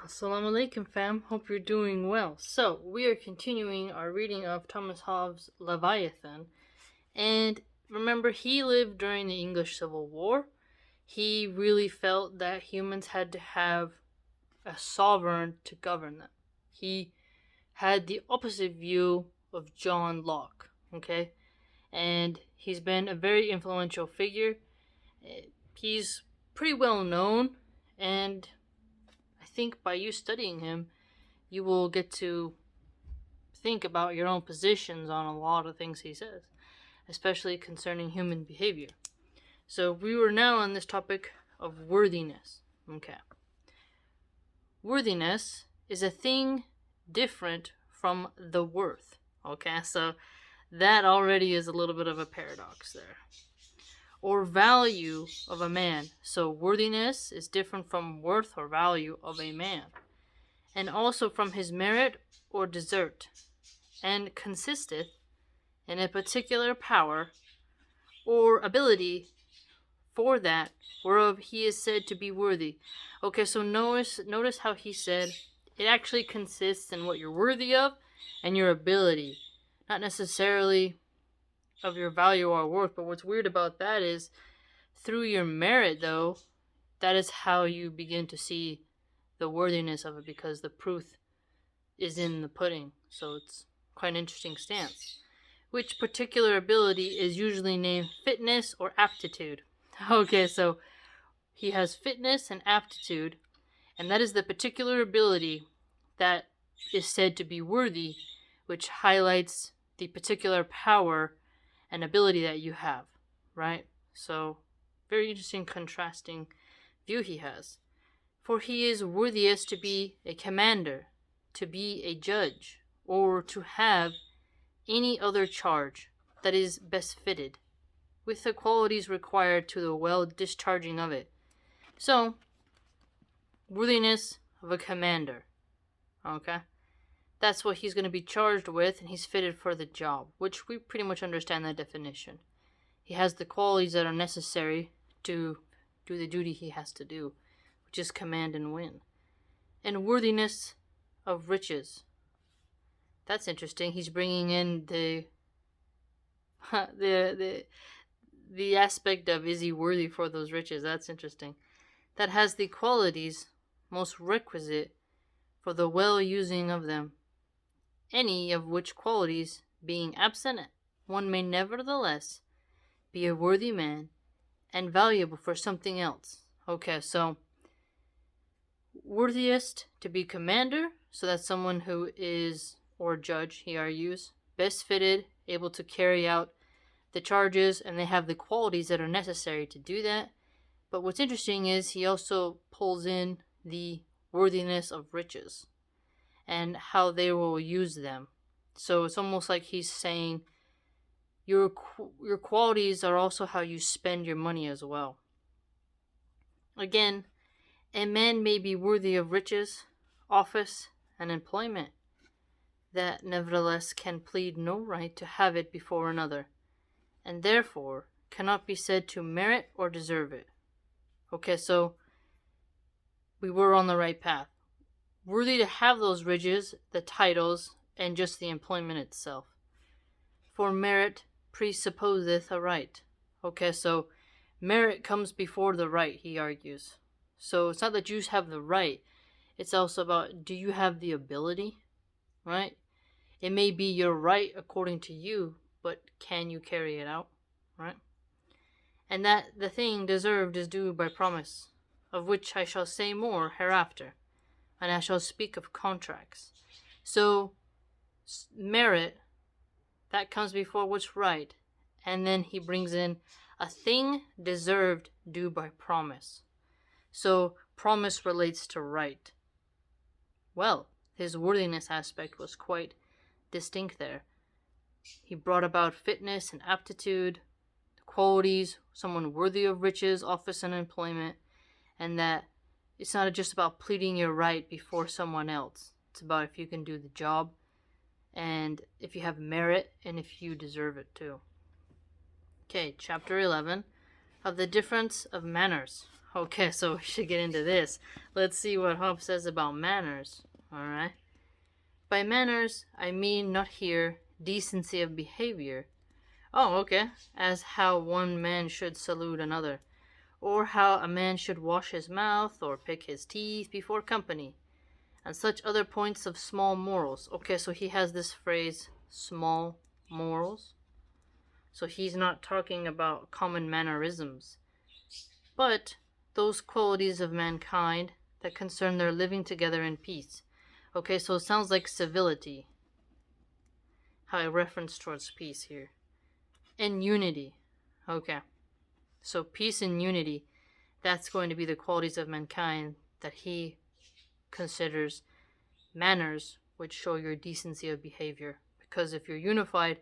Assalamu alaikum, fam. Hope you're doing well. So, we are continuing our reading of Thomas Hobbes' Leviathan. And remember, he lived during the English Civil War. He really felt that humans had to have a sovereign to govern them. He had the opposite view of John Locke, okay? And he's been a very influential figure. He's pretty well known, and I think by you studying him, you will get to think about your own positions on a lot of things he says, especially concerning human behavior. So we were now on this topic of worthiness. Okay. Worthiness is a thing different from the worth. Okay, so that already is a little bit of a paradox there. Or value of a man. So worthiness is different from worth or value of a man, and also from his merit or desert, and consisteth in a particular power or ability for that whereof he is said to be worthy. Okay, so notice how he said it actually consists in what you're worthy of and your ability, not necessarily of your value or worth. But what's weird about that is through your merit, though, that is how you begin to see the worthiness of it, because the proof is in the pudding. So it's quite an interesting stance. Which particular ability is usually named fitness or aptitude. Okay, so he has fitness and aptitude, and that is the particular ability that is said to be worthy, which highlights the particular power and ability that you have, right? So, very interesting contrasting view he has. For he is worthiest to be a commander, to be a judge, or to have any other charge that is best fitted, with the qualities required to the well discharging of it. So, worthiness of a commander, okay? That's what he's going to be charged with, and he's fitted for the job, which we pretty much understand that definition. He has the qualities that are necessary to do the duty he has to do, which is command and win. And worthiness of riches. That's interesting. He's bringing in the aspect of, is he worthy for those riches? That's interesting. That has the qualities most requisite for the well using of them, any of which qualities being absent, one may nevertheless be a worthy man and valuable for something else. Okay, so worthiest to be commander, so that's someone who is, or judge, he argues, best fitted, able to carry out the charges, and they have the qualities that are necessary to do that. But what's interesting is he also pulls in the worthiness of riches and how they will use them. So it's almost like he's saying your qualities are also how you spend your money as well. Again, a man may be worthy of riches, office, and employment, that nevertheless can plead no right to have it before another, and therefore cannot be said to merit or deserve it. Okay, so we were on the right path. Worthy to have those riches, the titles, and just the employment itself. For merit presupposeth a right. Okay, so merit comes before the right, he argues. So it's not that you have the right, it's also about, do you have the ability, right? It may be your right according to you, but can you carry it out, right? And that the thing deserved is due by promise, of which I shall say more hereafter, and I shall speak of contracts. So, merit, that comes before what's right, and then he brings in a thing deserved due by promise. So, promise relates to right. Well, his worthiness aspect was quite distinct there. He brought about fitness and aptitude, qualities, someone worthy of riches, office, and employment, and that it's not just about pleading your right before someone else. It's about if you can do the job, and if you have merit, and if you deserve it too. Okay, chapter 11 of the difference of manners. Okay, so we should get into this. Let's see what Hobbes says about manners. Alright. By manners, I mean not here decency of behavior. Oh, okay. As how one man should salute another, or how a man should wash his mouth or pick his teeth before company, and such other points of small morals. Okay, so he has this phrase, small morals. So he's not talking about common mannerisms, but those qualities of mankind that concern their living together in peace. Okay, so it sounds like civility, how I reference towards peace here. And unity. Okay, so peace and unity, that's going to be the qualities of mankind that he considers manners, which show your decency of behavior. Because if you're unified,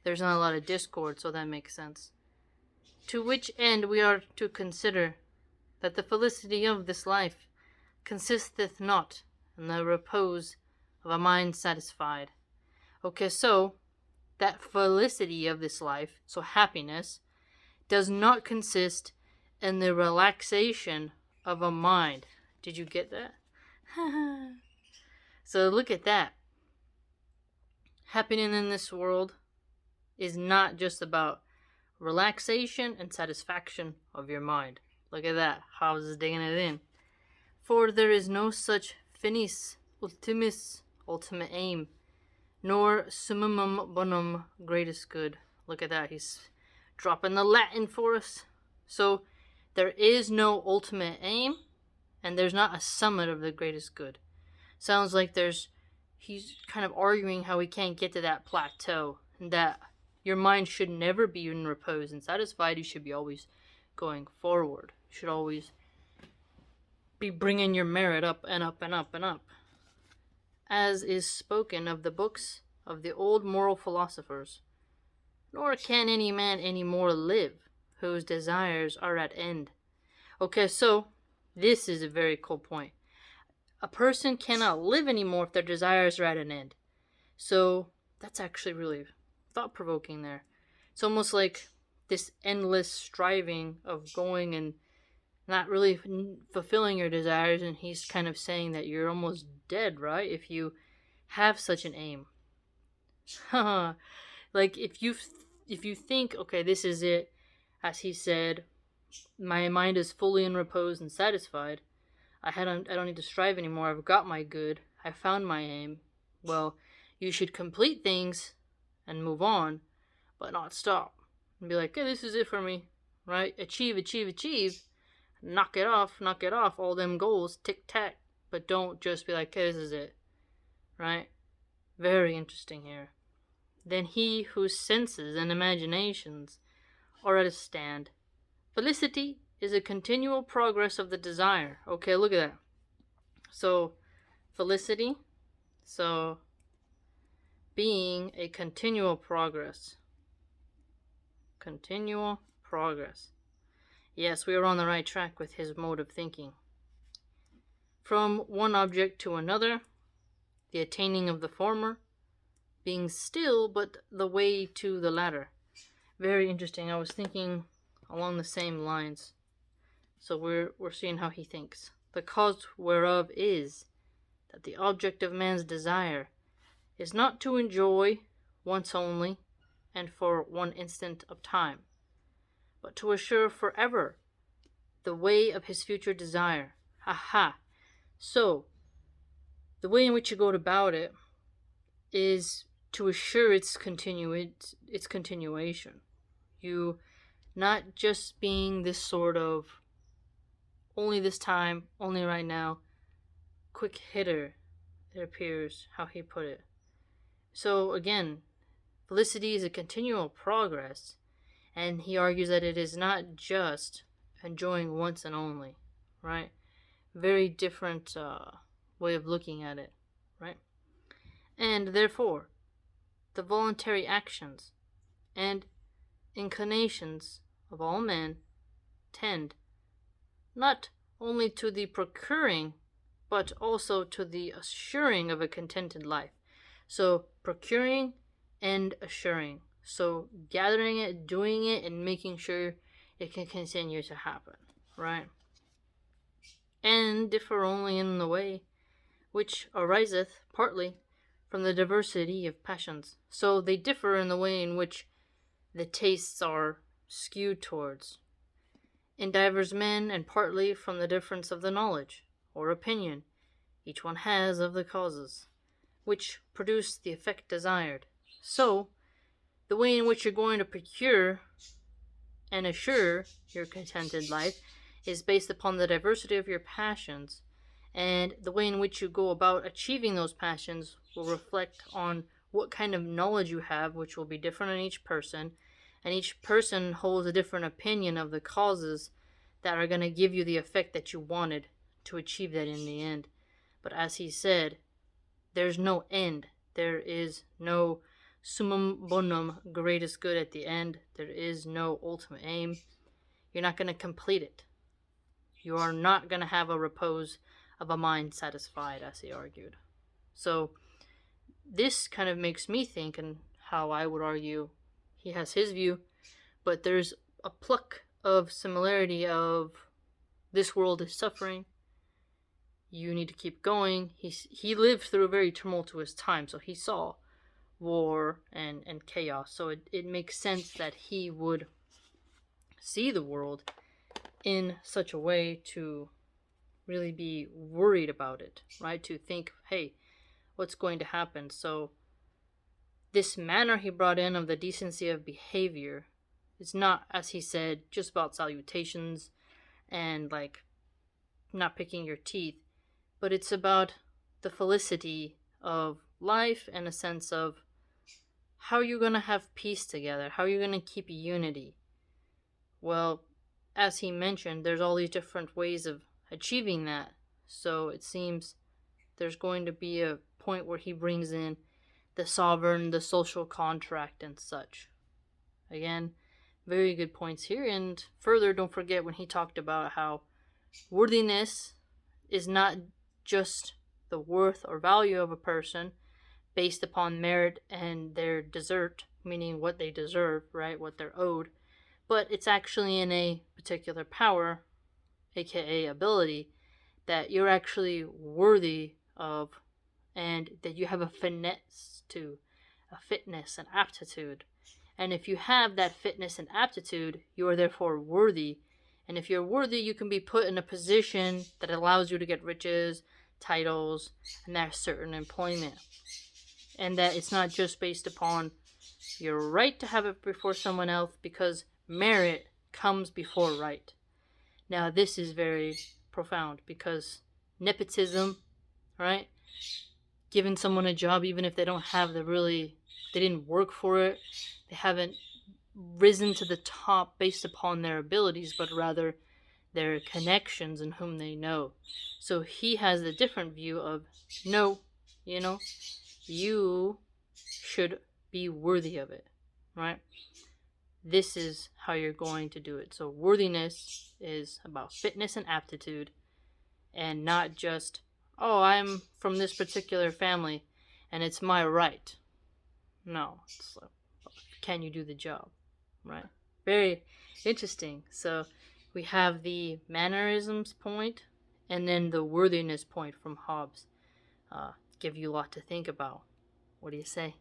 there's not a lot of discord, so that makes sense. To which end we are to consider that the felicity of this life consisteth not in the repose of a mind satisfied. Okay, so that felicity of this life, so happiness, does not consist in the relaxation of a mind. Did you get that? So look at that. Happening in this world is not just about relaxation and satisfaction of your mind. Look at that. Hobbes is digging it in. For there is no such finis ultimis, ultimate aim, nor summum bonum, greatest good. Look at that. He's dropping the Latin for us. So there is no ultimate aim, and there's not a summit of the greatest good. Sounds like he's kind of arguing how we can't get to that plateau, and that your mind should never be in repose and satisfied. You should be always going forward. You should always be bringing your merit up and up and up and up. As is spoken of the books of the old moral philosophers. Nor can any man any more live, whose desires are at end. Okay, so this is a very cool point. A person cannot live anymore if their desires are at an end. So that's actually really thought-provoking there. It's almost like this endless striving of going and not really fulfilling your desires, and he's kind of saying that you're almost dead, right? If you have such an aim. Like if you think, okay, this is it, as he said, my mind is fully in repose and satisfied. I don't need to strive anymore. I've got my good. I found my aim. Well, you should complete things and move on, but not stop. And be like, hey, this is it for me, right? Achieve. Knock it off, all them goals, tic-tac. But don't just be like, hey, this is it, right? Very interesting here. Then he whose senses and imaginations are at a stand. Felicity is a continual progress of the desire. Okay, look at that. So, felicity, so being a continual progress. Continual progress. Yes, we are on the right track with his mode of thinking. From one object to another, the attaining of the former, being still but the way to the latter. Very interesting. I was thinking along the same lines. So we're seeing how he thinks. The cause whereof is that the object of man's desire is not to enjoy once only and for one instant of time, but to assure forever the way of his future desire. Aha! So, the way in which you go about it is to assure its continuation. You not just being this sort of only this time, only right now, quick hitter, it appears, how he put it. So again, felicity is a continual progress, and he argues that it is not just enjoying once and only, right? Very different way of looking at it, right? And therefore, the voluntary actions and inclinations of all men tend not only to the procuring, but also to the assuring of a contented life. So, procuring and assuring. So, gathering it, doing it, and making sure it can continue to happen, right? and differ only in the way which ariseth partly from the diversity of passions. So they differ in the way in which the tastes are skewed towards, in divers men, and partly from the difference of the knowledge or opinion each one has of the causes which produce the effect desired. So the way in which you're going to procure and assure your contented life is based upon the diversity of your passions, and the way in which you go about achieving those passions will reflect on what kind of knowledge you have, which will be different in each person, and each person holds a different opinion of the causes that are going to give you the effect that you wanted to achieve that in the end. But as he said, there's no end. There is no summum bonum, greatest good at the end. There is no ultimate aim. You're not going to complete it. You are not going to have a repose of a mind satisfied, as he argued. So this kind of makes me think, and how I would argue he has his view, but there's a pluck of similarity of this world is suffering. You need to keep going. He lived through a very tumultuous time, so he saw war and chaos. So it makes sense that he would see the world in such a way to really be worried about it, right? To think, hey, what's going to happen? So this manner he brought in of the decency of behavior is not, as he said, just about salutations and like not picking your teeth, but it's about the felicity of life and a sense of how you're going to have peace together, how you're going to keep unity. Well, as he mentioned, there's all these different ways of achieving that. So it seems there's going to be a point where he brings in the sovereign, the social contract, and such. Again, very good points here. And further, don't forget when he talked about how worthiness is not just the worth or value of a person based upon merit and their desert, meaning what they deserve, right, what they're owed, but it's actually in a particular power, aka ability, that you're actually worthy of, and that you have a finesse to, a fitness and aptitude. And if you have that fitness and aptitude, you are therefore worthy. And if you're worthy, you can be put in a position that allows you to get riches, titles, and that certain employment. And that it's not just based upon your right to have it before someone else, because merit comes before right. Now, this is very profound, because nepotism, right? Giving someone a job even if they don't have they didn't work for it, they haven't risen to the top based upon their abilities, but rather their connections and whom they know. So he has a different view of, no, you should be worthy of it, right? This is how you're going to do it. So worthiness is about fitness and aptitude, and not just, oh, I'm from this particular family and it's my right. No, it's like, can you do the job, right? Very interesting. So we have the mannerisms point and then the worthiness point from Hobbes. Give you a lot to think about. What do you say?